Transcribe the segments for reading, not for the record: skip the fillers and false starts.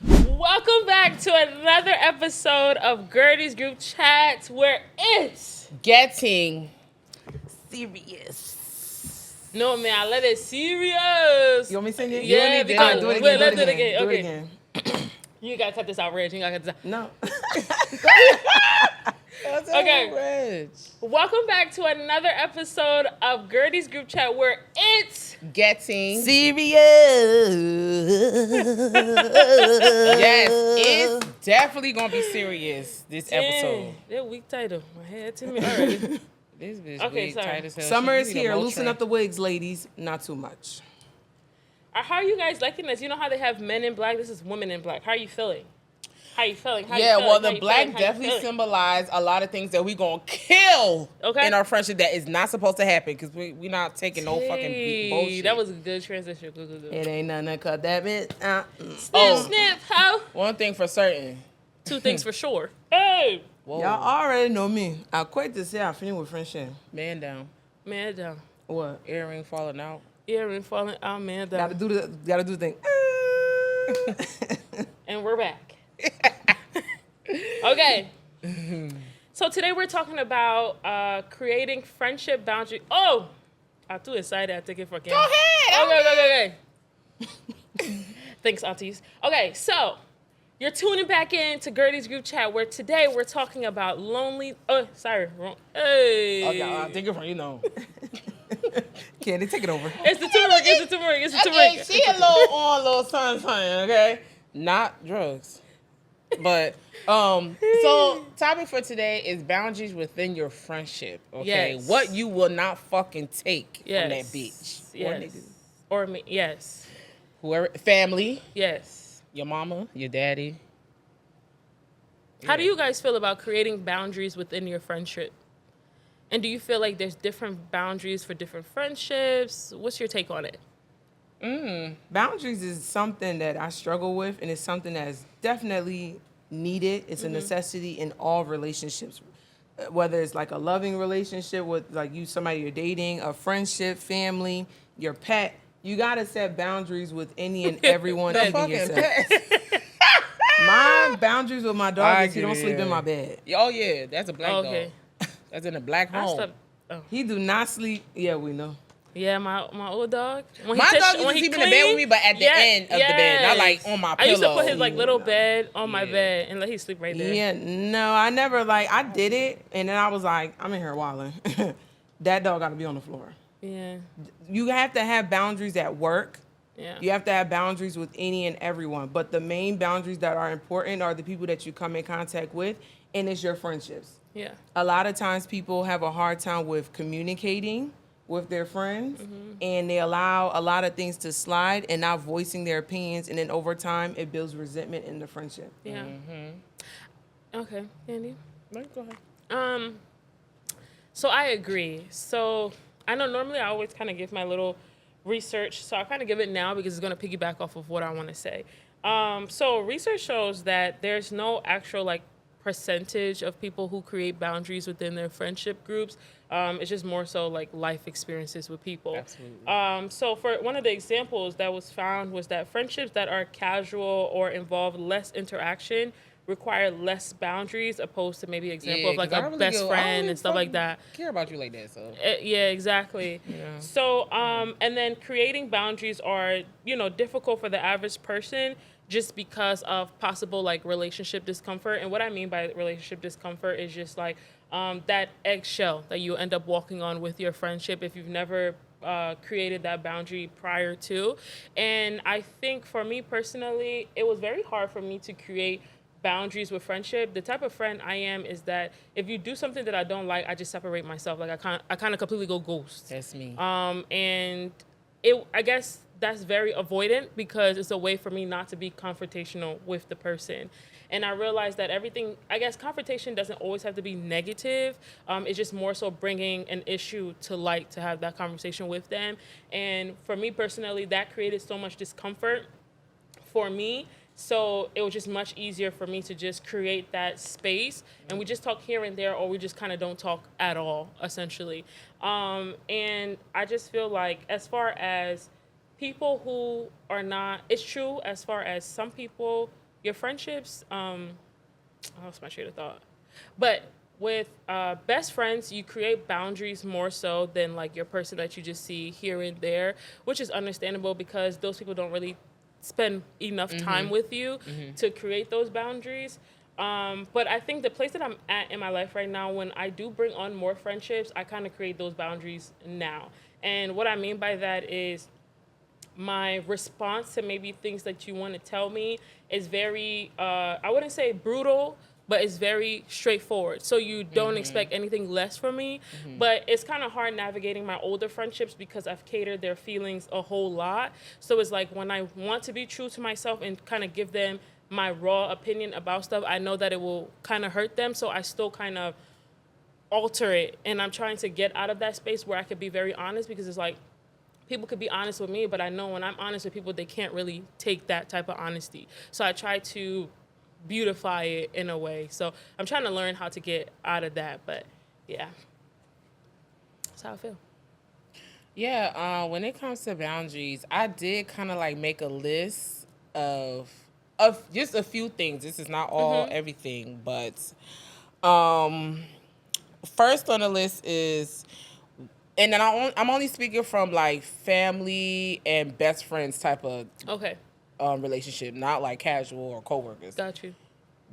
Welcome back to another episode of Gertie's Group Chat, where it's getting serious. No, man, I let it serious. You want me to sing it? Yeah, because do it again. wait, Do let's it do it again. again. Do Okay. it again. You gotta cut this out, Reg. You gotta cut this out. No. Okay. Reg. Welcome back to another episode of Gertie's Group Chat, where it's Getting Serious. yes, it's definitely gonna be serious this episode. That weak title. My head to me already. This bitch Okay, big, sorry. tight as hell. Summer She is need a here. Motrin. Loosen up the wigs, ladies. Not too much. How are you guys liking this? You know how they have men in black? This is women in black. How are you feeling? How you feeling? How Yeah, you feeling? well, How the you black feeling? How you definitely feeling? symbolize a lot of things that we gonna kill Okay. in our friendship that is not supposed to happen because we not taking no fucking Hey, bullshit. that was a good transition. Good. It ain't nothing to cut that bit. Snip, ho. one thing for certain. Two things for sure. Hey, Whoa, Y'all already know me. I quit to say I finished with friendship. man down, man down. What? earring falling out. Earring falling out, man Gotta down. do the thing. And we're back. Okay. So today we're talking about creating friendship boundary. Oh, I'm too excited. I take it for Go ahead. Okay. Thanks, aunties. Okay, so you're tuning back in to Gertie's Group Chat, where today we're talking about lonely. Oh, sorry, wrong. Hey. Oh, yeah, I'm thinking from Candy, take it over. It's the turmeric. It's the turmeric. It's the Okay, turmeric. she a little something, okay? Not drugs. But so topic for today is boundaries within your friendship. Okay. Yes. What you will not fucking take from that Yes. bitch. Or Yes. niggas. Or me. Yes. Whoever family, Yes. your mama, your daddy. How do you guys feel about creating boundaries within your friendship? And do you feel like there's different boundaries for different friendships? What's your take on it? Boundaries is something that I struggle with, and it's something that's definitely needed. It's a necessity in all relationships, whether it's like a loving relationship with like somebody you're dating, a friendship, family, your pet. You gotta set boundaries with any and everyone, The even fucking yourself. pet. My boundaries with my dog I is he don't get sleep it. in my bed. Oh yeah, that's a black Okay. dog. That's in a black I home. stopped. Oh. He do not sleep. Yeah, we know. Yeah, my old dog. When My he dog used to sleep in the bed with me, but at the end of the bed, not like on my I used to put pillow. his like little bed on my Yeah. bed and let him sleep right there. Yeah, no, I never I did it, and then I was like, I'm in here wilding. That dog got to be on the floor. Yeah. You have to have boundaries at work. Yeah. You have to have boundaries with any and everyone. But the main boundaries that are important are the people that you come in contact with, and it's your friendships. Yeah. A lot of times people have a hard time with communicating with their friends, and they allow a lot of things to slide and not voicing their opinions, and then over time it builds resentment in the friendship. Yeah. Okay, Andy. No, go ahead. So I agree. So I know normally I always kind of give my little research. So I kind of give it now because it's going to piggyback off of what I want to say. So research shows that there's no actual like percentage of people who create boundaries within their friendship groups. It's just more so like life experiences with people. Absolutely. So for one of the examples that was found was that friendships that are casual or involve less interaction require less boundaries opposed to maybe example of like 'cause I a really best go, I friend don't and stuff like fucking that. Care about you like that, so. Yeah, exactly. Yeah. So, and then creating boundaries are, difficult for the average person just because of possible like relationship discomfort. And what I mean by relationship discomfort is just like that eggshell that you end up walking on with your friendship if you've never created that boundary prior to. And I think for me personally, it was very hard for me to create boundaries with friendship. The type of friend I am is that if you do something that I don't like, I just separate myself. Like I kind of completely go ghost. That's me. And I guess that's very avoidant because it's a way for me not to be confrontational with the person. And I realized that confrontation doesn't always have to be negative. It's just more so bringing an issue to light to have that conversation with them. And for me personally, that created so much discomfort for me. So it was just much easier for me to just create that space, and we just talk here and there, or we just kind of don't talk at all, essentially. And I just feel like as far as people who are not, it's true as far as some people, your friendships, I lost my train of thought. But with best friends, you create boundaries more so than like your person that you just see here and there, which is understandable because those people don't really spend enough time with you to create those boundaries. But I think the place that I'm at in my life right now, when I do bring on more friendships, I kind of create those boundaries now. And what I mean by that is my response to maybe things that you want to tell me is very, I wouldn't say brutal, but it's very straightforward. So you don't expect anything less from me. But it's kind of hard navigating my older friendships because I've catered their feelings a whole lot. So it's like when I want to be true to myself and kind of give them my raw opinion about stuff, I know that it will kind of hurt them. So I still kind of alter it. And I'm trying to get out of that space where I could be very honest, because it's like, people could be honest with me, but I know when I'm honest with people, they can't really take that type of honesty. So I try to beautify it in a way. So I'm trying to learn how to get out of that. But yeah, that's how I feel. Yeah, when it comes to boundaries, I did kind of like make a list of just a few things. This is not all everything, but first on the list is, and then I'm only speaking from like family and best friends type of Okay, relationship, not like casual or coworkers. got you.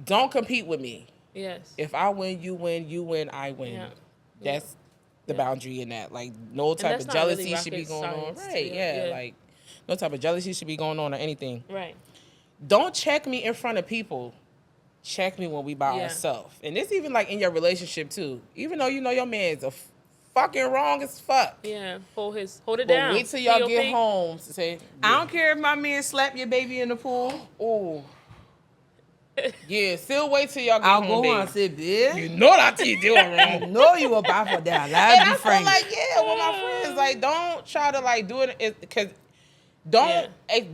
Don't compete with me. Yes. If I win, you win. You win, I win. Yeah. That's the Yeah. boundary in that. Like no type that's of not really jealousy should be rocket going on. science, Right? too. Yeah. Yeah. Like no type of jealousy should be going on or anything. Right. Don't check me in front of people. Check me when we by Yeah. ourselves. And this even like in your relationship too. Even though you know your man's fucking wrong as fuck. Yeah. Hold it But down. wait till y'all POP. get home to say, I don't care if my man slap your baby in the pool. oh. Yeah, still wait till y'all get I'll home, go on and baby. say, bitch, You know that's what you doing I wrong. know you about for that. And Let's I be feel frank. like, yeah, with my friends, like, don't try to, like, do it, because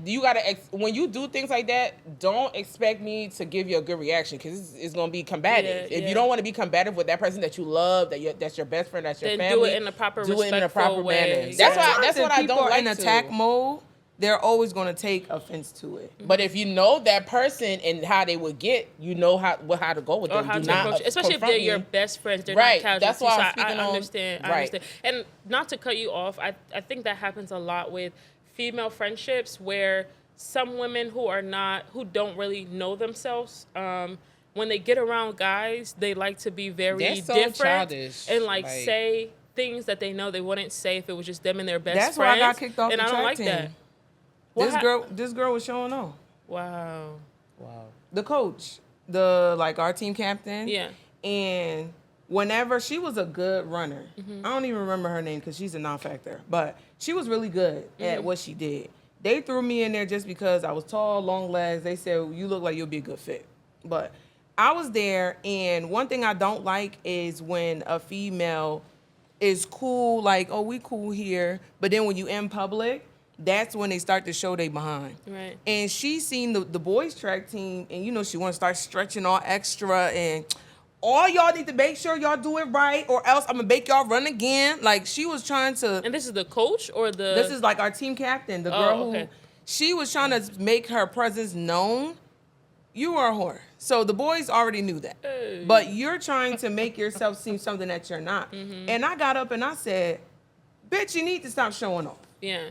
you gotta, when you do things like that, don't expect me to give you a good reaction, because it's gonna be combative. Yeah, if yeah. you don't want to be combative with that person that you love, that's your best friend, that's your Then family, do it in a proper, do it in a proper respectful way. manner. Yeah. That's why. Sometimes That's if what I people don't are like in to. attack mode, they're always going to take offense to it. But if you know that person and how they would get, you know how to go with Or them. how Do to not approach it. Especially if confront they're your me. best friends. They're Right, not casual. that's why I'm So speaking I on- understand. I right. understand. And not to cut you off, I think that happens a lot with female friendships where some women who don't really know themselves, when they get around guys, they like to be very They're so different childish. and like Like- say things that they know they wouldn't say if it was just them and their best That's friends. why I got kicked off and the I don't track like team. that. What This girl was showing off. Wow. Wow. The coach, our team captain. Yeah. And whenever she was a good runner, I don't even remember her name because she's a non-factor, but she was really good at what she did. They threw me in there just because I was tall, long legs. They said, you look like you'll be a good fit. But I was there, and one thing I don't like is when a female is cool, like, oh, we cool here, but then when you in public, that's when they start to show they behind. Right. And she seen the boys track team, and she want to start stretching all extra, and all y'all need to make sure y'all do it right, or else I'm gonna make y'all run again. Like, she was trying to. And this is the coach or the This is like our team captain, the Oh, girl who okay. she was trying to make her presence known. You are a whore. So the boys already knew that. Hey. But you're trying to make yourself seem something that you're not. And I got up and I said, bitch, you need to stop showing off. Yeah.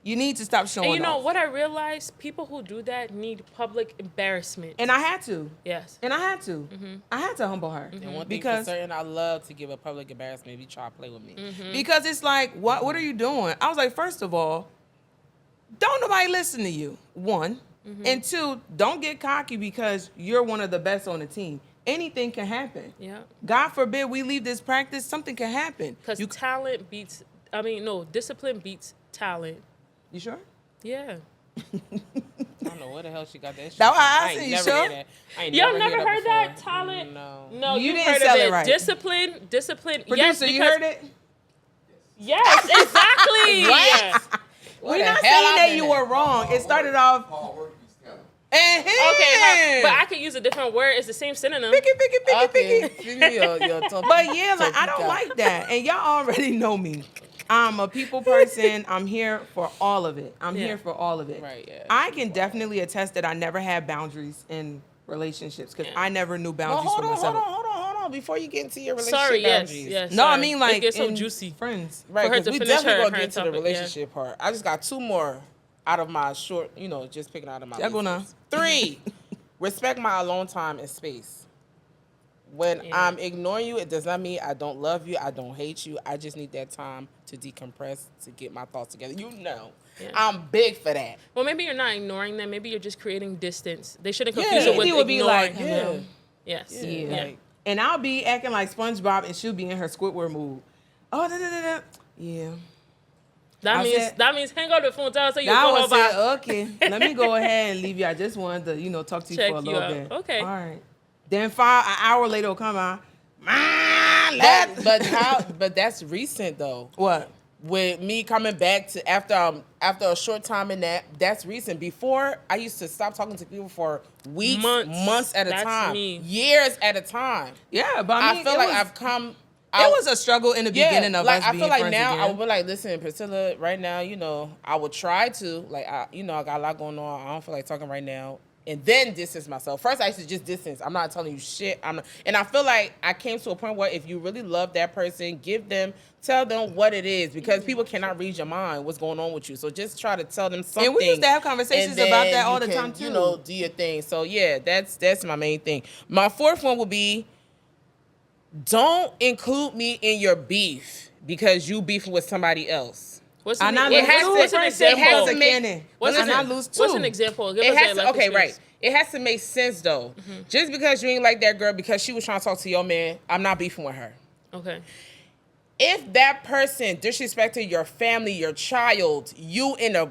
You need to stop showing And you know off. what I realized? People who do that need public embarrassment. And I had to. Yes. And I had to. I had to humble her. And one thing Because for certain, I love to give a public embarrassment if you try to play with me. Because it's like, what are you doing? I was like, first of all, don't nobody listen to you, one. And two, don't get cocky because you're one of the best on the team. Anything can happen. Yeah. God forbid we leave this practice, something can happen. Because discipline beats talent. You sure? Yeah. I don't know where the hell she got that shit. That's why I ain't asked you, never sure? hear that. I ain't Y'all never never heard before. that? Talent? No. No, You you've didn't heard sell of it it. right. Discipline. Producer, yes, you because- heard it? Yes, exactly. What? We're the not hell saying I that been you at? were wrong. It started off. Hard work beats talent. Okay, but I could use a different word. It's the same synonym. Picky. Okay. Give me your top- But yeah, like I top don't top. like that. And y'all already know me. I'm a people person. I'm here for all of it. I'm Yeah. here for all of it. Right, yeah. I can definitely attest that I never had boundaries in relationships because I never knew Well, boundaries for myself. hold on. Before you get into your relationship Sorry, yes, boundaries. yes. No, I sorry. mean Let's like get so in juicy. friends. Right, For her because to we finish definitely her gonna get into the topic, yeah. relationship part. I just got 2 more out of my short, just picking out of my Yeah, go now. list. 3, respect my alone time and space. When Yeah. I'm ignoring you, it does not mean I don't love you. I don't hate you. I just need that time to decompress, to get my thoughts together. Yeah. I'm big for that. Well, maybe you're not ignoring them. Maybe you're just creating distance. They shouldn't Yeah. confuse it with He would be ignoring. like, Yeah. Yes. Yeah. Yeah. Like, And I'll be acting like SpongeBob and she'll be in her Squidward mood. Oh, da, da, da, da. Yeah. That I means said- that means hang up the phone. Tell us you I go was home. saying, okay, let me go ahead and leave you. I just wanted to, talk to you Check for a you little out. bit. Okay. All right. Then an hour later will come out. but that's recent though. What? With me coming back to after a short time in that's recent. Before, I used to stop talking to people for weeks, months at a That's time, me. years at a time. Yeah, but I mean, feel it like was, I've come. it was a struggle in the beginning of like us I being feel like friends now again. I would be like, listen, Priscilla, right now, I would try to I got a lot going on. I don't feel like talking right now. And then distance myself. First, I used to just distance. I'm not telling you shit. And I feel like I came to a point where if you really love that person, tell them what it is, because people cannot read your mind, what's going on with you. So just try to tell them something. And we used to have conversations and then about that all you the can, time, too. do your thing. So yeah, that's my main thing. My 4th one would be, don't include me in your beef because you beefing with somebody else. What's And an, I it lose has, two what's an friends example? it has to make- make. What's And an- I lose two. What's an example? Give It us has a to, life okay, right. experience. It has to make sense though. Just because you ain't like that girl because she was trying to talk to your man, I'm not beefing with her. Okay. If that person disrespected your family, your child, you in a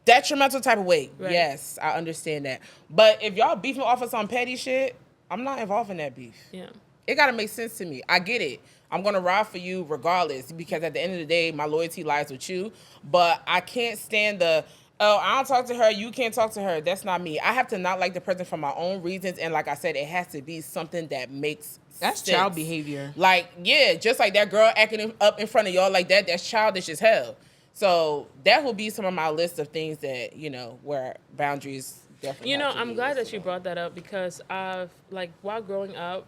detrimental type of way, Right. yes, I understand that. But if y'all beefing off of some petty shit, I'm not involved in that beef. Yeah. It gotta make sense to me. I get it. I'm gonna ride for you regardless, because at the end of the day, my loyalty lies with you. But I can't stand I don't talk to her, you can't talk to her. That's not me. I have to not like the person for my own reasons. And like I said, it has to be something that makes That's sense. child behavior. Like, yeah, just like that girl acting up in front of y'all like that, that's childish as hell. So that will be some of my list of things that, where boundaries definitely have to I'm be glad that listed you on. brought that up because while growing up,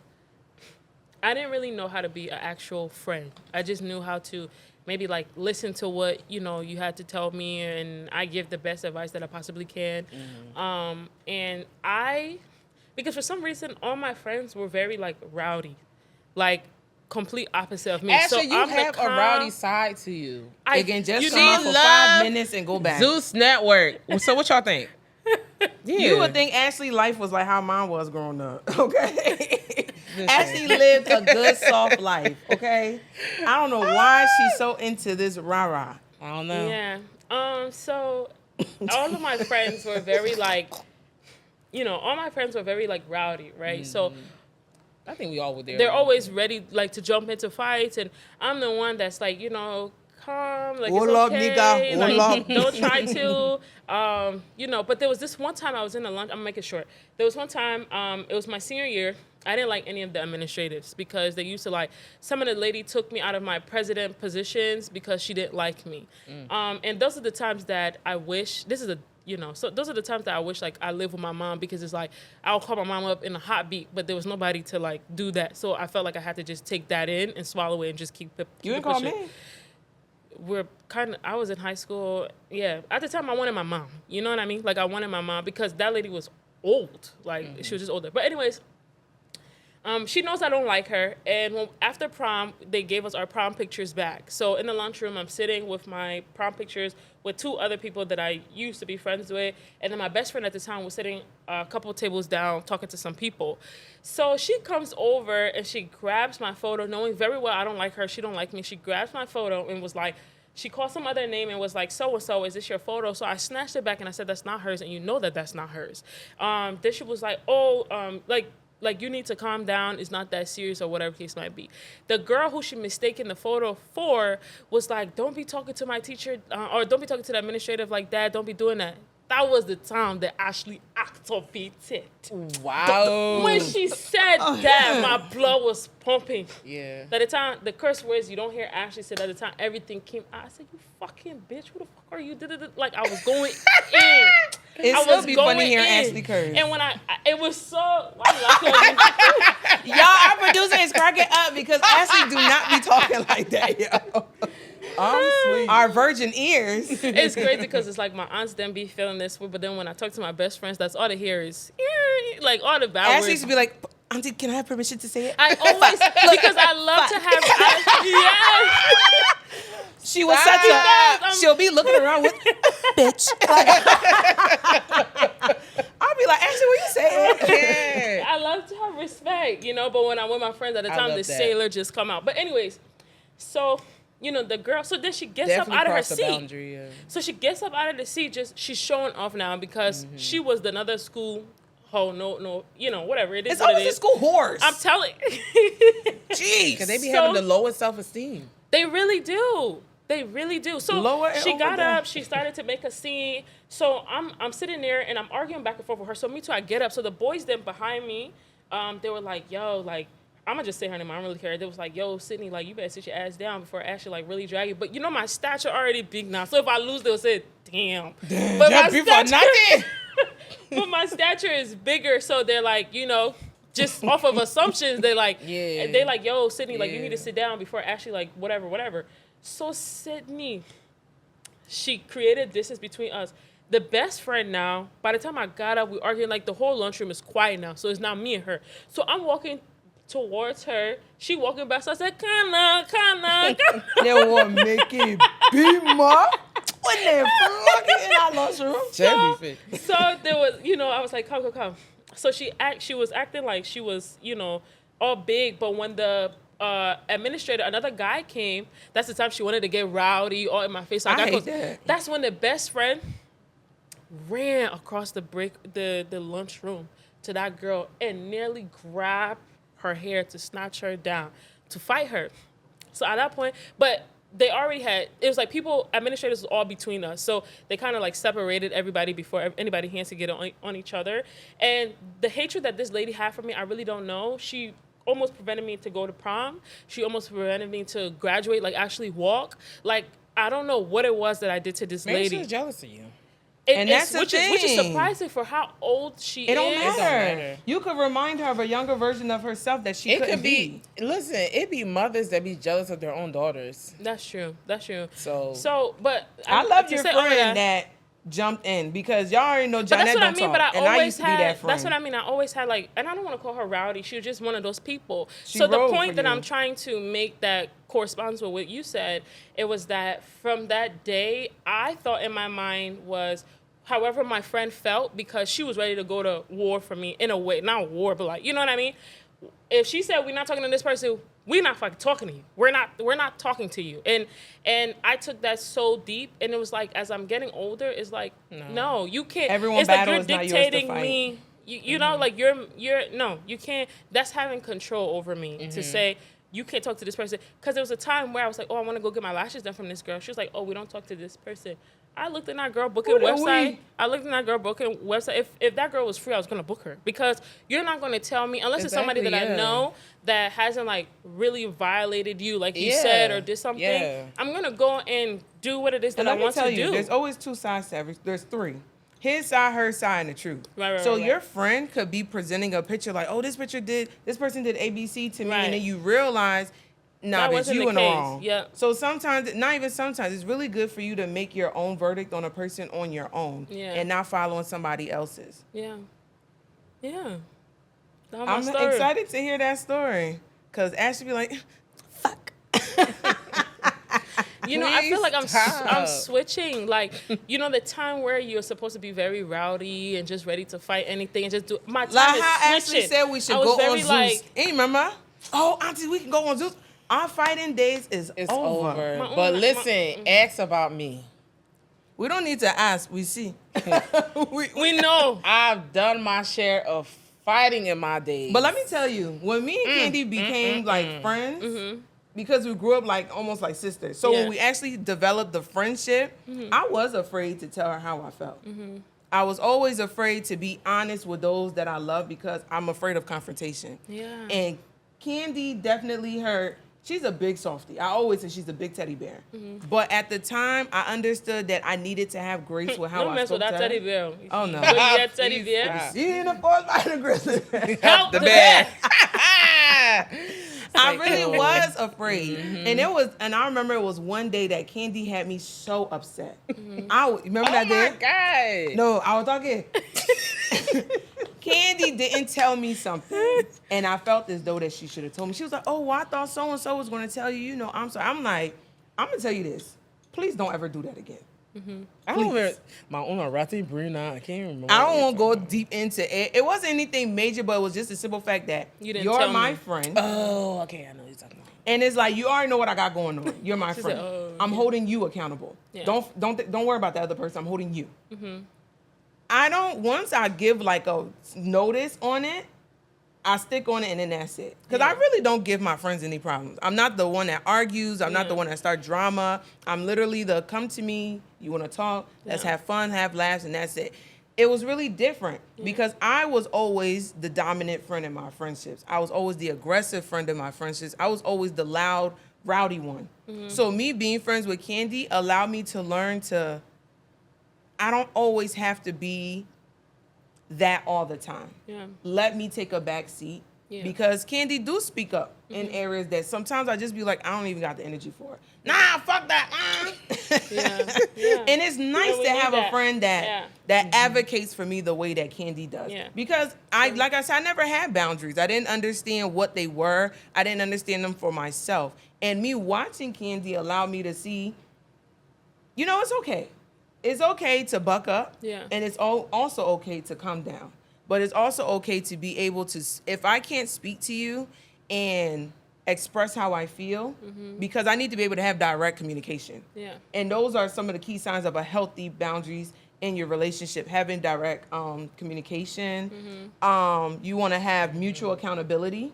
I didn't really know how to be an actual friend. I just knew how to maybe listen to what you had to tell me, and I give the best advice that I possibly can. And because for some reason all my friends were very rowdy, complete opposite of me. Actually, so you I'm the have a calm- rowdy side to you. They can just you come need out for love 5 minutes and go back. Zeus Network. So what y'all think? Yeah. You would think Ashley life was like how mine was growing up, okay? Ashley lived a good, soft life, okay? I don't know why she's so into this rah-rah. I don't know. Yeah. So all of my friends were very all my friends were very rowdy, right? So I think we all were there. they're always ready to jump into fights, and I'm the one that's calm, Hold it's up, okay, nigga, hold up. don't try to, but there was this one time I was in the lunch, I'm gonna make it short. There was one time, it was my senior year, I didn't like any of the administratives because they used to some of the lady took me out of my president positions because she didn't like me. And those are the times that I wish, so those are the times that I wish I live with my mom, because it's I'll call my mom up in a hot beat, but there was nobody to do that. So I felt like I had to just take that in and swallow it and just keep it. You didn't call me? I was in high school. Yeah. At the time I wanted my mom. You know what I mean? I wanted my mom because that lady was old. She was just older. But anyways, she knows I don't like her, and after prom, they gave us our prom pictures back. So in the lunchroom, I'm sitting with my prom pictures with 2 other people that I used to be friends with, and then my best friend at the time was sitting a couple of tables down talking to some people. So she comes over and she grabs my photo, knowing very well I don't like her, she don't like me. She grabs my photo and was she called some other name and was so-and-so, is this your photo? So I snatched it back and I said, that's not hers, and you know that that's not hers. Then she was you need to calm down, it's not that serious, or whatever case might be. The girl who she mistaken the photo for was don't be talking to my teacher, or don't be talking to the administrative like that, don't be doing that. that was the time that Ashley activated. Wow. When she said that, my blood was pumping. Yeah. At the time, the curse words you don't hear Ashley said at the time, everything came out. I said, "You fucking bitch, who the fuck are you?" Like, I was going in. It I still was be going funny hearing in. Ashley curse. And when it was so, why you laughing at me? Y'all, our producer is cracking up because Ashley do not be talking like that, yo. I'm sweet. Our virgin ears. It's crazy because it's like my aunts then be feeling this way, but then when I talk to my best friends, that's all they hear is like all the bad Ashley words. used to be like, Auntie, can I have permission to say it? I always because I love to have yes. She was Stop. such a. Yes, She'll be looking around with, bitch. I'll be like, Ashley, what you saying? Yeah. I love to have respect, you know, but when I'm with my friends at the I time, love the that. sailor just come out. But anyways, so, you know, the girl, so then she gets Definitely up out of her crossed the seat. boundary, yeah. So she gets up out of the seat, she's showing off now because Mm-hmm. she was another school hoe, no, you know, whatever it is. It's what always it a is. school horse. I'm telling Jeez. Because they be So- having the lowest self-esteem. They really do. They really do. So Lower and she over got down. up. She started to make a scene. So I'm sitting there and I'm arguing back and forth with her. So me too. I get up. So the boys then behind me, they were like, "Yo, like I'm gonna just say her name. I don't really care." They was like, "Yo, Sydney, like you better sit your ass down before I actually like really drag you." But you know my stature already big now. So if I lose, they'll say, "Damn." But Jump you for nothing. but my stature is bigger, so they're like, you know, just off of assumptions, they like, Yeah. they like, "Yo, Sydney, like you need to Yeah. sit down before Ashley, like whatever." So Sydney, she created distance between us. The best friend now, by the time I got up, we arguing, like the whole lunchroom is quiet now, so it's not me and her. So I'm walking towards her, she walking back, so I said, Kana. They will make it big, ma. When they fucking in our lunchroom. Jellyfish. So there was, you know, I was like, come. So she was acting like she was, you know, all big, but when the administrator, another guy came, that's the time she wanted to get rowdy, all in my face. So I got hate close. that. That's when the best friend ran across the lunchroom to that girl and nearly grabbed her hair to snatch her down, to fight her. So at that point, but they already had, it was like administrators was all between us. So they kind of like separated everybody before anybody hands to get on each other. And the hatred that this lady had for me, I really don't know. She almost prevented me to go to prom. She almost prevented me to graduate, like actually walk. Like, I don't know what it was that I did to this Maybe she lady. was jealous of you. And that's the which is thing. surprising for how old she It don't is. matter. matter. You could remind her of a younger version of herself that she It couldn't could be. Listen, it be mothers that be jealous of their own daughters. That's true. So But I love to your say all of friend that jumped in because y'all already know But Janet that's what I don't mean. talk, But I and I always used to be had. that friend. That's what I mean. I always had like, and I don't want to call her rowdy. She was just one of those people. She So the rode point for that you. I'm trying to make that corresponds with what you said, it was that from that day, I thought in my mind was, however my friend felt, because she was ready to go to war for me in a way, not war, but like, you know what I mean? If she said we're not talking to this person, we're not fucking talking to you. We're not talking to you. And I took that so deep, and it was like as I'm getting older, it's like no, you can't. Everyone's it's like battle you're is not yours to dictating fight. me. You know, like you're no, you can't. That's having control over me to say you can't talk to this person. Because there was a time where I was like, oh, I want to go get my lashes done from this girl. She was like, oh, we don't talk to this person. I looked in that girl booking Who the website. we? I looked in that girl booking website. If that girl was free, I was gonna book her, because you're not gonna tell me unless it's somebody that Exactly, I yeah. know that hasn't like really violated you, like you Yeah, said, or did something. yeah. I'm gonna go and do what it is that And I let me want tell to you, do. there's always two sides to every. There's three. His side, her side, and the truth. Right, so right. your friend could be presenting a picture like, oh, this person did ABC to me, Right. and then you realize, nah, That bitch, wasn't you the in the case. wrong. Yeah. So sometimes, not even sometimes, it's really good for you to make your own verdict on a person on your own, Yeah. and not following somebody else's. Yeah. That's my I'm story. excited to hear that story, cause Ashley be like, fuck. You know, I feel like I'm stop. switching. Like, you know, the time where you're supposed to be very rowdy and just ready to fight anything and just do my time Like is how Ashley switching. said we should I was go very on Zeus. like, Hey, remember? Oh, Auntie, we can go on Zeus. Our fighting days is it's over. over. My But own- listen, ask about me. We don't need to ask. We see. we know. I've done my share of fighting in my days. But let me tell you, when me and Candy became like friends, because we grew up like almost like sisters. So Yeah. when we actually developed the friendship, I was afraid to tell her how I felt. I was always afraid to be honest with those that I love because I'm afraid of confrontation. Yeah. And Candy definitely she's a big softie. I always say she's a big teddy bear. But at the time, I understood that I needed to have grace with how Don't I mess spoke with to that her. teddy bear. Oh, no. You know that teddy Please bear. stop. She in the forest by the grizzly bear. Help The the bear. bear. I really was afraid. And I remember it was one day that Candy had me so upset. Remember that day? Oh my God. No, I was talking. Candy didn't tell me something, and I felt as though that she should have told me. She was like, "Oh, well, I thought so and so was going to tell you. You know, I'm sorry." I'm like, "I'm gonna tell you this. Please don't ever do that again." I don't remember my own Rati Bruna. I can't even remember. I don't want to go deep into it. It wasn't anything major, but it was just a simple fact that You didn't you're tell my me. friend, Oh, okay. I know what you're talking about. and it's like you already know what I got going on. You're my She friend. said, "Oh, I'm yeah." holding you accountable. Yeah. Don't worry about the other person. I'm holding you. I don't. Once I give like a notice on it, I stick on it and then that's it. Because I really don't give my friends any problems. I'm not the one that argues. I'm not the one that start drama. I'm literally the come to me. You want to talk? Let's Yeah. have fun, have laughs, and that's it. It was really different because I was always the dominant friend in my friendships. I was always the aggressive friend in my friendships. I was always the loud, rowdy one. So me being friends with Candy allowed me to learn to. I don't always have to be that all the time. Yeah. Let me take a back seat Yeah. because Candy do speak up in areas that sometimes I just be like, I don't even got the energy for it. Nah, fuck that. Yeah. Yeah. And it's nice we to need have a that. friend Yeah. that advocates for me the way that Candy does. Yeah. Because like I said, I never had boundaries. I didn't understand what they were. I didn't understand them for myself. And me watching Candy allowed me to see, you know, it's okay. It's okay to buck up. Yeah. And it's also okay to calm down. But it's also okay to be able to, if I can't speak to you and express how I feel, because I need to be able to have direct communication. Yeah. And those are some of the key signs of a healthy boundaries in your relationship, having direct communication. You want to have mutual accountability.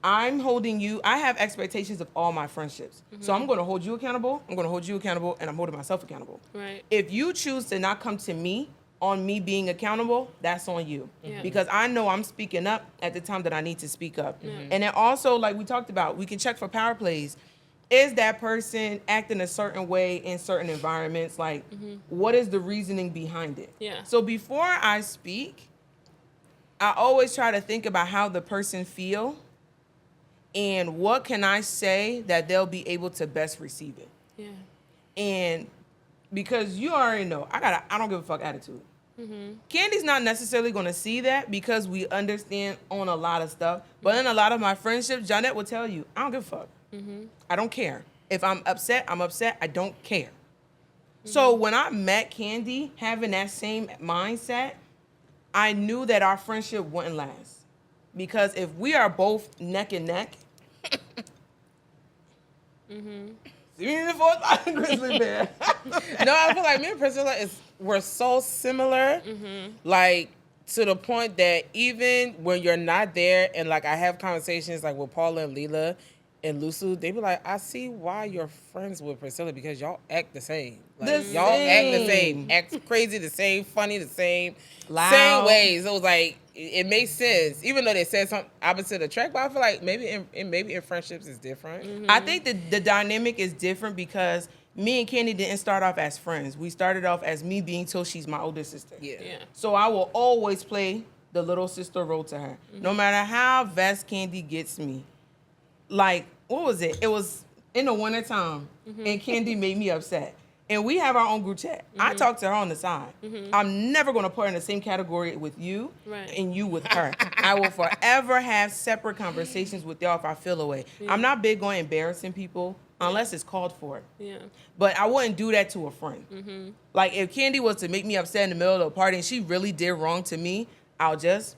I'm holding you. I have expectations of all my friendships. So I'm going to hold you accountable. I'm going to hold you accountable, and I'm holding myself accountable. Right. If you choose to not come to me on me being accountable, that's on you. Yeah. Because I know I'm speaking up at the time that I need to speak up. And then also, like we talked about, we can check for power plays. Is that person acting a certain way in certain environments? Like, what is the reasoning behind it? Yeah. So before I speak, I always try to think about how the person feel and what can I say that they'll be able to best receive it. Yeah. And because you already know, I don't give a fuck attitude. Candy's not necessarily going to see that because we understand on a lot of stuff. But in a lot of my friendships, Jonette will tell you, I don't give a fuck. I don't care. If I'm upset, I'm upset. I don't care. So when I met Candy, having that same mindset, I knew that our friendship wouldn't last. Because if we are both neck and neck, see me in the fourth by the grizzly bear. No, I feel like me and Priscilla we're so similar. Like to the point that even when you're not there and like I have conversations like with Paula and Leela and Lusu, they be like, I see why you're friends with Priscilla because y'all act the same. Like The y'all act the same. same. Act crazy the same, funny the same. Loud. Same ways. It was like it makes sense. Even though they said something opposite attract, but I feel like maybe in friendships it's different. I think the dynamic is different because me and Candy didn't start off as friends. We started off as me being told she's my older sister. Yeah. Yeah. So I will always play the little sister role to her. No matter how vest Candy gets me. Like, what was it? It was in the wintertime, and Candy made me upset. And we have our own group chat. I talk to her on the side. I'm never going to put her in the same category with you Right. and you with her. I will forever have separate conversations with y'all if I feel away. I'm not big on embarrassing people unless it's called for. Yeah. But I wouldn't do that to a friend. Like if Candy was to make me upset in the middle of a party and she really did wrong to me, I'll just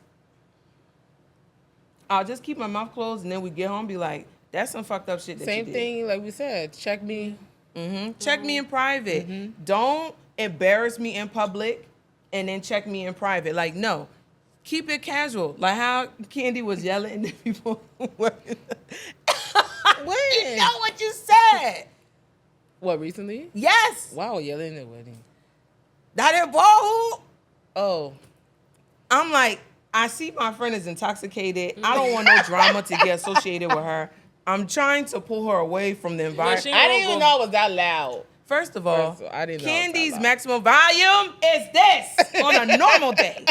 keep my mouth closed and then we get home and be like, that's some fucked up shit that Same you did. thing, like we said. Check me. Check me in private. Don't embarrass me in public and then check me in private. Like, no. Keep it casual. Like how Candy was yelling at people. When? You know what you said. What, recently? Yes. Wow, yelling at the wedding. That in ball hoop. Oh. I'm like, I see my friend is intoxicated. I don't want no drama to get associated with her. I'm trying to pull her away from the environment. she- I didn't even know it was that loud. First of all, First of all, I didn't know it was that Candy's loud. maximum volume is this on a normal day.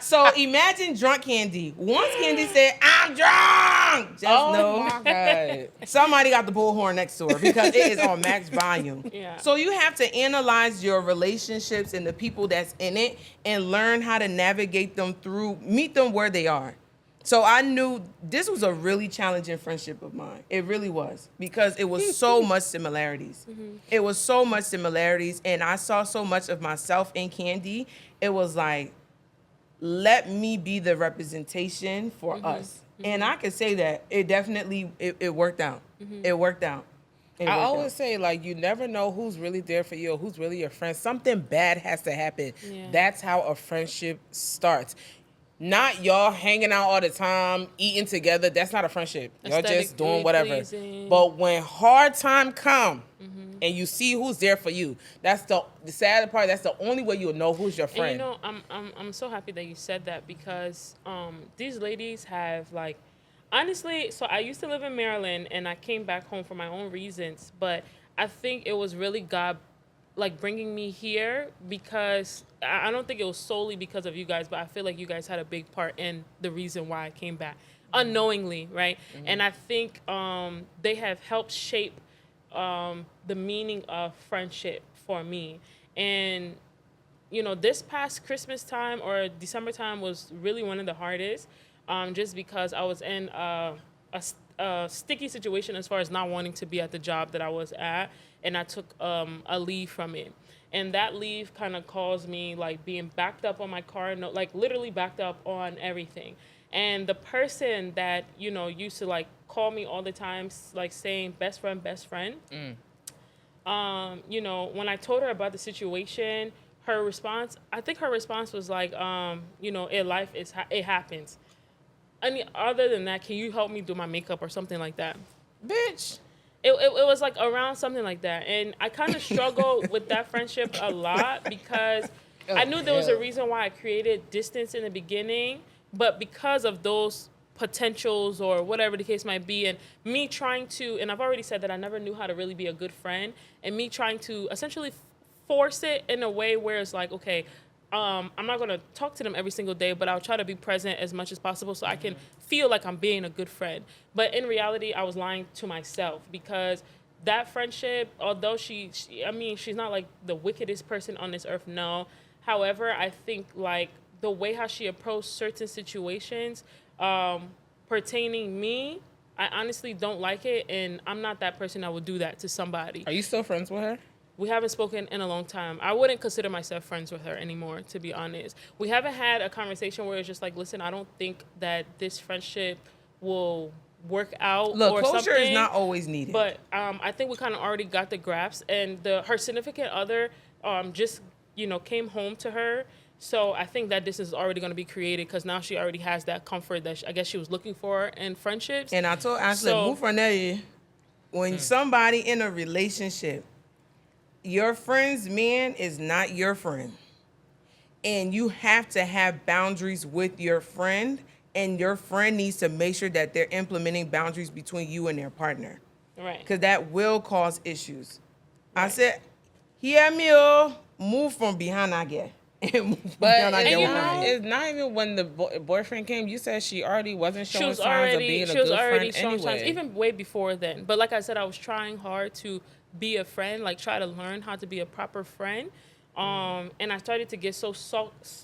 So imagine drunk Candy. Once Candy said, I'm drunk, just know my God. somebody got the bullhorn next to her because it is on max volume. Yeah. So you have to analyze your relationships and the people that's in it and learn how to navigate them through, meet them where they are. So I knew this was a really challenging friendship of mine. It really was because it was so much similarities. It was so much similarities, and I saw so much of myself in Candy. It was like, let me be the representation for us. And I can say that it definitely it worked out. It worked out. It I worked always out. say, like, you never know who's really there for you or who's really your friend. Something bad has to happen. Yeah. That's how a friendship starts. Not y'all hanging out all the time, eating together. That's not a friendship. Y'all just Aesthetically doing whatever. pleasing. But when hard time come and you see who's there for you, that's the sad part. That's the only way you'll know who's your friend. And you know, I'm so happy that you said that because these ladies have like, honestly. So I used to live in Maryland and I came back home for my own reasons, but I think it was really God, like bringing me here because I don't think it was solely because of you guys, but I feel like you guys had a big part in the reason why I came back unknowingly, right? And I think they have helped shape the meaning of friendship for me. And you know, this past Christmas time or December time was really one of the hardest, just because I was in a sticky situation as far as not wanting to be at the job that I was at, and I took a leave from it. And that leave kind of caused me like being backed up on my car, no, like literally backed up on everything. And the person that, you know, used to like call me all the time, like saying best friend, you know, when I told her about the situation, her response, I think her response was like, you know, it happens. Other than that, can you help me do my makeup or something like that? Bitch. It was like around something like that. And I kind of struggled with that friendship a lot because I knew there was a reason why I created distance in the beginning, but because of those potentials or whatever the case might be, and me trying to, and I've already said that I never knew how to really be a good friend, and me trying to essentially force it in a way where it's like, okay, I'm not going to talk to them every single day, but I'll try to be present as much as possible so I can feel like I'm being a good friend. But in reality, I was lying to myself because that friendship, although she's not like the wickedest person on this earth, no. However, I think like the way how she approached certain situations pertaining me, I honestly don't like it, and I'm not that person that would do that to somebody. Are you still friends with her? We haven't spoken in a long time. I wouldn't consider myself friends with her anymore, to be honest. We haven't had a conversation where it's just like, listen, I don't think that this friendship will work out. Look, or closure something. is not always needed. But I think we kind of already got the grasp, and her significant other just, you know, came home to her. So I think that this is already going to be created because now she already has that comfort that I guess she was looking for in friendships. And I told Ashley, So- move from there. When somebody in a relationship, your friend's man is not your friend. And you have to have boundaries with your friend, and your friend needs to make sure that they're implementing boundaries between you and their partner. Right. Because that will cause issues. I said, hear me, oh, move from behind I get. And move from behind I But get you with know- my- it's not even when the boyfriend came. You said she already wasn't She showing was signs of already being a she was good already friend showing signs, anyway. even way before then. But like I said, I was trying hard to be a friend, like try to learn how to be a proper friend. And I started to get so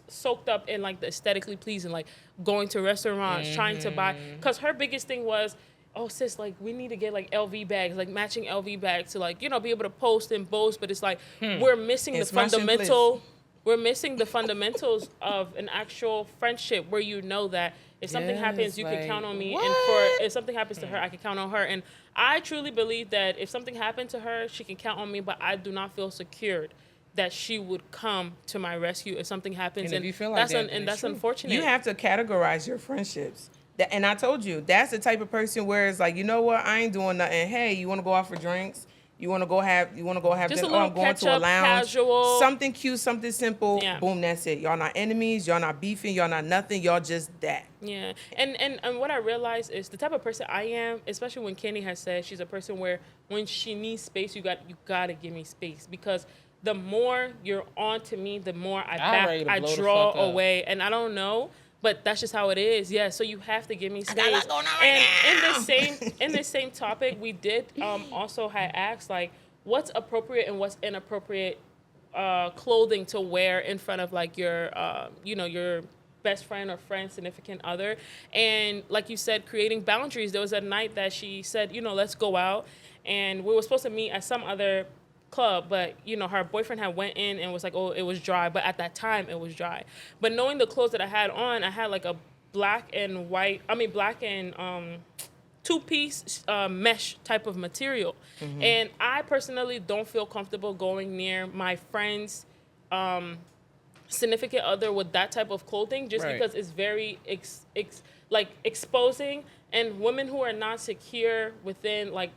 soaked up in like the aesthetically pleasing, like going to restaurants, trying to buy. Because her biggest thing was, oh sis, like we need to get like LV bags, like matching LV bags to like, you know, be able to post and boast. But it's like we're missing And the smashing fundamental. We're missing the fundamentals of an actual friendship where you know that if something Yes, happens, you can like, count on me. what? And for if something happens to her, I can count on her. And I truly believe that if something happened to her, she can count on me, but I do not feel secured that she would come to my rescue if something happens. And if you feel like that, then it's that's true. unfortunate. You have to categorize your friendships. And I told you, that's the type of person where it's like, you know what, I ain't doing nothing. Hey, you want to go out for drinks? You want to go have Just a dinner. Oh, little I'm going to a catch-up, lounge. casual. Something cute, something simple. Yeah. Boom, that's it. Y'all not enemies. Y'all not beefing. Y'all not nothing. Y'all just that. Yeah, and what I realized is the type of person I am, especially when Kenny has said she's a person where when she needs space, you gotta give me space, because the more you're on to me, the more I'm ready to I blow the draw fuck up. away, and I don't know, but that's just how it is. Yeah, so you have to give me space. got a lot going on right and now. in this same topic, we did also had asked like what's appropriate and what's inappropriate clothing to wear in front of like your your best friend or friend, significant other. And like you said, creating boundaries. There was a night that she said, let's go out, and we were supposed to meet at some other club, but her boyfriend had went in and was like, oh, it was dry, but at that time it was dry. But knowing the clothes that I had on, I had like a black and two-piece mesh type of material. And I personally don't feel comfortable going near my friend's significant other with that type of clothing, just Right. because it's very exposing, and women who are not secure within like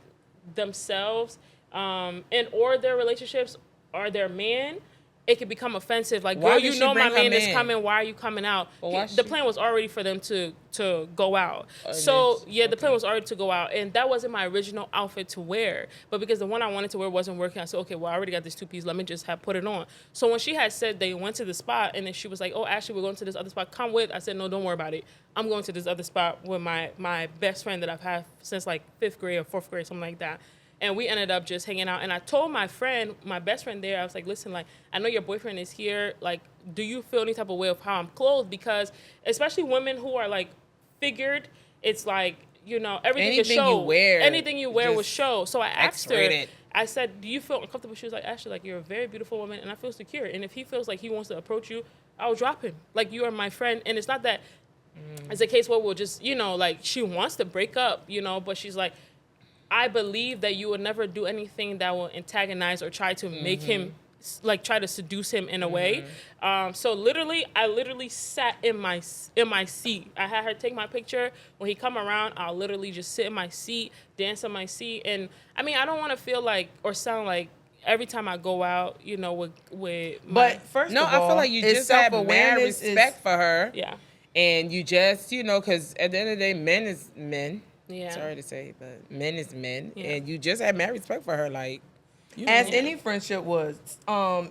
themselves and or their relationships or their man, it could become offensive. Like, Why girl, did you she know my bring her man is man? coming. Why are you coming out? But why The she- plan was already for them to go out. And So it's- yeah, the plan okay. was already to go out, and that wasn't my original outfit to wear. But because the one I wanted to wear wasn't working, I said, okay, well, I already got this two-piece. Let me just put it on. So when she had said they went to the spot, and then she was like, oh, actually, we're going to this other spot. Come with. I said, no, don't worry about it. I'm going to this other spot with my best friend that I've had since like 5th grade or 4th grade, something like that. And we ended up just hanging out. And I told my friend, my best friend there, I was like, listen, like, I know your boyfriend is here. Like, do you feel any type of way of how I'm clothed? Because especially women who are like figured, it's like, everything is Anything show. you wear, Anything you wear will just show. So I asked her, X-rated. I said, do you feel uncomfortable? She was like, Ashley, like, you're a very beautiful woman, and I feel secure. And if he feels like he wants to approach you, I'll drop him. Like, you are my friend. And it's not that it's a case where we'll just, like, she wants to break up, but she's like, I believe that you would never do anything that will antagonize or try to make him, like, try to seduce him in a way. So I literally sat in my seat. I had her take my picture. When he come around, I'll literally just sit in my seat, dance in my seat. And I mean, I don't want to feel like or sound like every time I go out, with my, But first No, of all, I feel like you it's just have mad self-awareness respect for her. yeah. And you just, because at the end of the day, men is men. Yeah. Sorry to say, but men is men. Yeah. And you just have mad respect for her. Like, As any friendship was,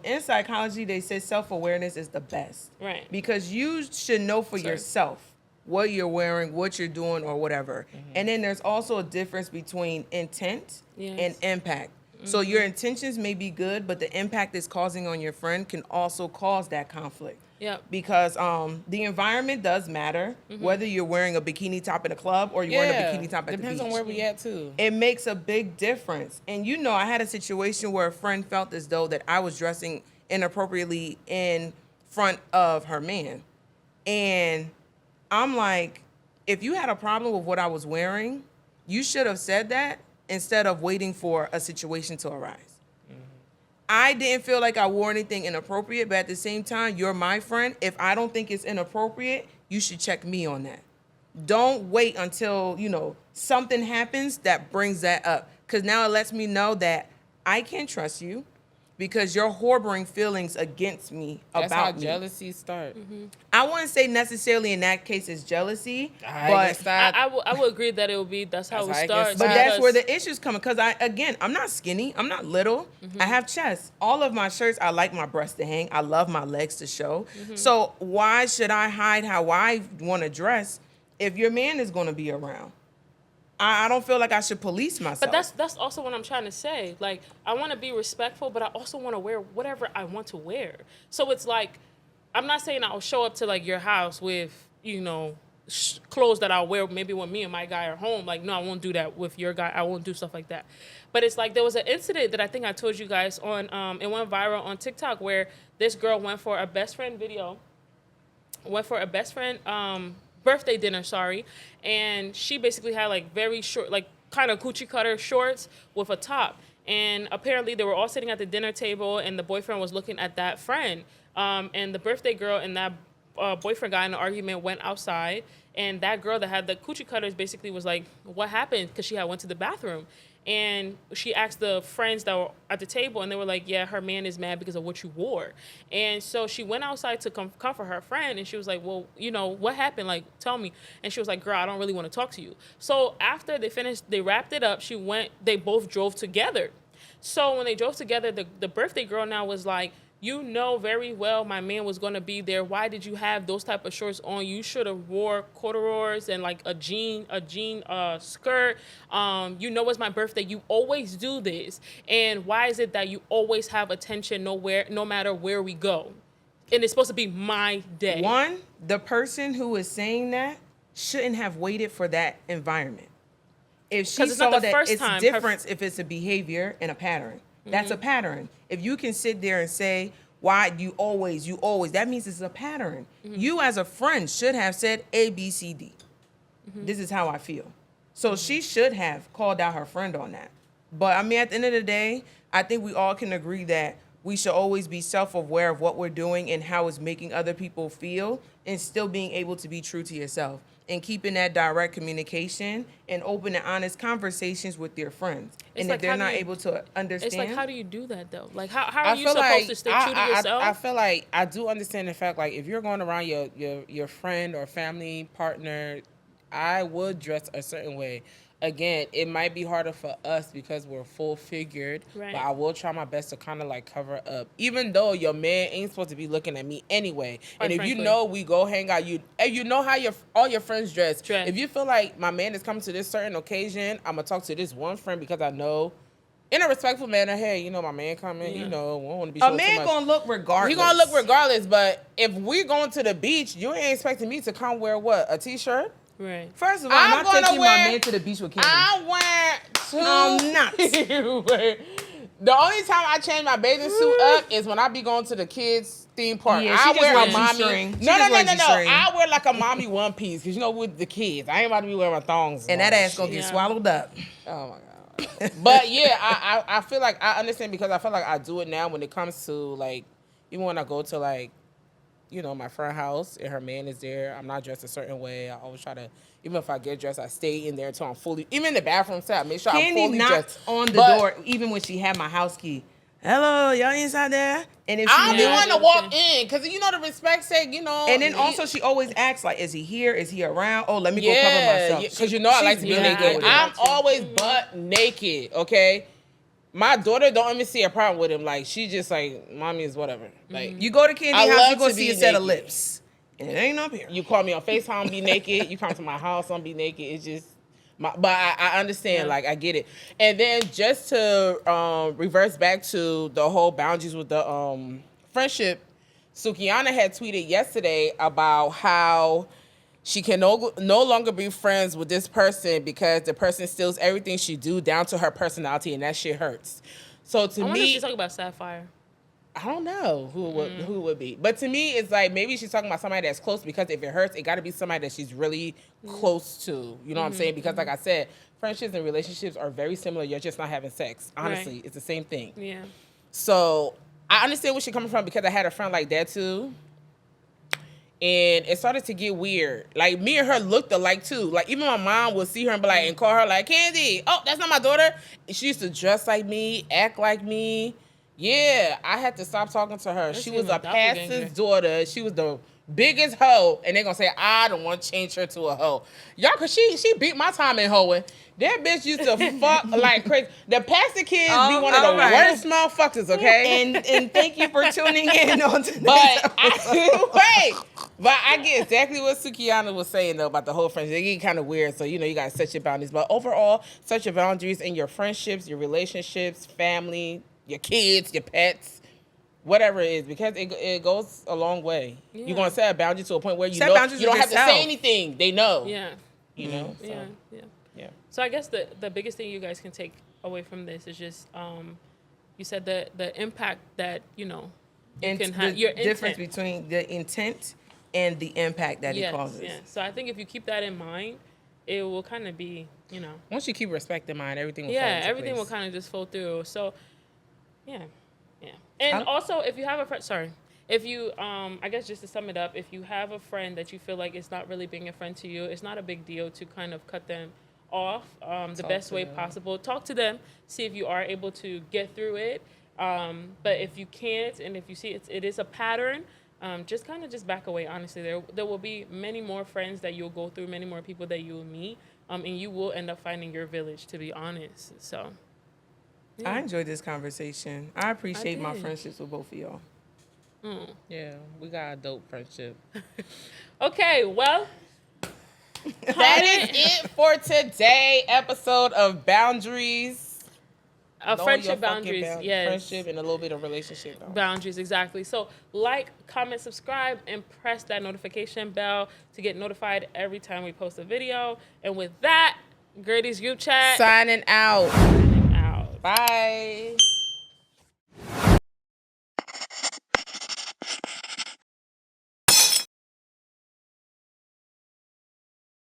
in psychology, they say self-awareness is the best. Right. Because you should know for yourself what you're wearing, what you're doing, or whatever. And then there's also a difference between intent Yes. and impact. So your intentions may be good, but the impact it's causing on your friend can also cause that conflict. Yep. Because the environment does matter, whether you're wearing a bikini top in a club or you're wearing a bikini top at the beach. Depends on where we at, too. It makes a big difference. And I had a situation where a friend felt as though that I was dressing inappropriately in front of her man. And I'm like, if you had a problem with what I was wearing, you should have said that instead of waiting for a situation to arise. I didn't feel like I wore anything inappropriate, but at the same time, you're my friend. If I don't think it's inappropriate, you should check me on that. Don't wait until, something happens that brings that up. Because now it lets me know that I can't trust you because you're harboring feelings against me That's how about me. jealousy start. I wouldn't say necessarily in that case it's jealousy, I but guess that- I will agree that it will be that's how That's it how it starts. gets But started. that's where the issues come in. Because I'm not skinny. I'm not little. I have chest. All of my shirts, I like my breasts to hang. I love my legs to show. So why should I hide how I want to dress if your man is going to be around? I don't feel like I should police myself. But that's also what I'm trying to say. Like, I want to be respectful, but I also want to wear whatever I want to wear. So it's like, I'm not saying I'll show up to like your house with, clothes that I'll wear maybe when me and my guy are home. Like, no, I won't do that with your guy. I won't do stuff like that. But it's like there was an incident that I think I told you guys on, it went viral on TikTok where this girl went for a best friend birthday dinner, and she basically had like very short, like kind of coochie cutter shorts with a top. And apparently they were all sitting at the dinner table, and the boyfriend was looking at that friend. And the birthday girl and that boyfriend got in an argument, went outside, and that girl that had the coochie cutters basically was like, what happened? Because she had went to the bathroom. And she asked the friends that were at the table, and they were like, yeah, her man is mad because of what you wore. And so she went outside to comfort her friend, and she was like, well, you know, what happened? Like, tell me. And she was like, girl, I don't really want to talk to you. So after they finished, they wrapped it up, they both drove together. So when they drove together, the birthday girl now was like, you know very well my man was going to be there. Why did you have those type of shorts on? You should have wore corduroys and like a jean skirt. You know it's my birthday. You always do this. And why is it that you always have attention no matter where we go? And it's supposed to be my day. One, the person who is saying that shouldn't have waited for that environment. If she 'Cause it's not saw the that first it's time. different if it's a behavior and a pattern. That's a pattern. If you can sit there and say, why you always, that means it's a pattern. You as a friend should have said A, B, C, D. This is how I feel. So she should have called out her friend on that. But I mean, at the end of the day, I think we all can agree that we should always be self-aware of what we're doing and how it's making other people feel, and still being able to be true to yourself and keeping that direct communication and open and honest conversations with your friends. And like, if they're how do not you- able to understand, It's like, how do you do that though? Like, how I are you feel supposed like to stay true to yourself? I feel like I do understand the fact, like, if you're going around your friend or family partner, I would dress a certain way. Again, it might be harder for us because we're full figured, Right. but I will try my best to kind of like cover up. Even though your man ain't supposed to be looking at me anyway, Quite and if frankly. you know we go hang out, you know how all your friends dress. Dress. If you feel like my man is coming to this certain occasion, I'm gonna talk to this one friend because I know, in a respectful manner, hey, you know my man coming, you know, we don't want to be a showing too man much. gonna look regardless. He gonna look regardless, but if we going to the beach, you ain't expecting me to come wear what? A t-shirt? Right. First of all, I'm I'm not gonna taking wear- my man to the beach with Candy. I went to. I'm not. The only time I change my bathing suit up is when I be going to the kids' theme park. Yeah, she I just wear wear a mommy. G-string. She No. just wear G-string. I wear like a mommy one piece because you know with the kids, I ain't about to be wearing my thongs. And all that ass gonna shit. get Yeah. swallowed up. Oh my god. But yeah, I feel like I understand because I feel like I do it now when it comes to like even when I go to like, you know, my friend's house and her man is there. I'm not dressed a certain way. I always try to, even if I get dressed, I stay in there until I'm fully, even in the bathroom set, I make sure Candy I'm fully knocked dressed. on the But door even when she had my house key. Hello, y'all inside there? And if she I don't knew, be wanting to Yeah. walk in because you know the respect sake, you know. and then also she always asks like, is he here? Is he around? Oh, let me go cover yeah, myself. because you know I like to be She's really good naked. with it. I'm always butt naked. Okay, my daughter don't even see a problem with him. Like she just like, mommy is whatever. Like You go to Candy I house, love you gonna to see be a set of naked. lips. And it ain't up here. You call me on FaceTime, be naked. You come to my house, I'm be naked. It's just, but I understand, Yeah. like I get it. And then just to reverse back to the whole boundaries with the friendship, Sukihana had tweeted yesterday about how she can no longer be friends with this person because the person steals everything she do down to her personality, and that shit hurts. So to I wonder if me, she's talking about Sapphire. I don't know who it would be, but to me, it's like maybe she's talking about somebody that's close because if it hurts, it got to be somebody that she's really close to. You know what I'm saying? Because like I said, friendships and relationships are very similar. You're just not having sex. Honestly, Right. it's the same thing. Yeah. So I understand where she's coming from because I had a friend like that too. And it started to get weird. Like me and her looked alike too. Like even my mom would see her and be like, and call her like, Candy, oh, that's not my daughter. And she used to dress like me, act like me. Yeah, I had to stop talking to her. She was even a doppelganger. pastor's daughter. She was the biggest hoe. And they're gonna say, I don't want to change her to a hoe. Y'all, cause she beat my time in hoeing. That bitch used to fuck like crazy. The pastor kids be one of the alright. worst motherfuckers, okay? And thank you for tuning in on today's But episode. but I get exactly what Sukihana was saying though about the whole friendship. They get kind of weird, so you know you gotta set your boundaries. But overall, set your boundaries in your friendships, your relationships, family, your kids, your pets, whatever it is, because it goes a long way. Yeah. You're gonna set a boundary to a point where you Set know boundaries you don't with have to yourself. say anything. They know. Yeah. You know. So, Yeah. Yeah. yeah. So I guess the biggest thing you guys can take away from this is just you said the impact that you And can the have your difference intent. between the intent and the impact that it causes. Yeah. So I think if you keep that in mind, it will kind of be Once you keep respect in mind, everything will fall yeah, into everything place. will kind of just flow through. So yeah. And I'm- also if you have a friend, if you I guess just to sum it up, if you have a friend that you feel like is not really being a friend to you, it's not a big deal to kind of cut them off the best to way them. possible. Talk to them, see if you are able to get through it. But if you can't, and if you see it is a pattern, just kind of just back away. Honestly, there will be many more friends that you'll go through, many more people that you will meet, and you will end up finding your village. To be honest, so. I enjoyed this conversation. I appreciate my did. friendships with both of y'all. Yeah, we got a dope friendship. Okay, well. That is it for today episode of Boundaries. Knowing your Friendship fucking boundaries, yes. Friendship and a little bit of relationship. Though. Boundaries, exactly. So like, comment, subscribe, and press that notification bell to get notified every time we post a video. And with that, Grady's group chat. Signing out. Signing out. Bye.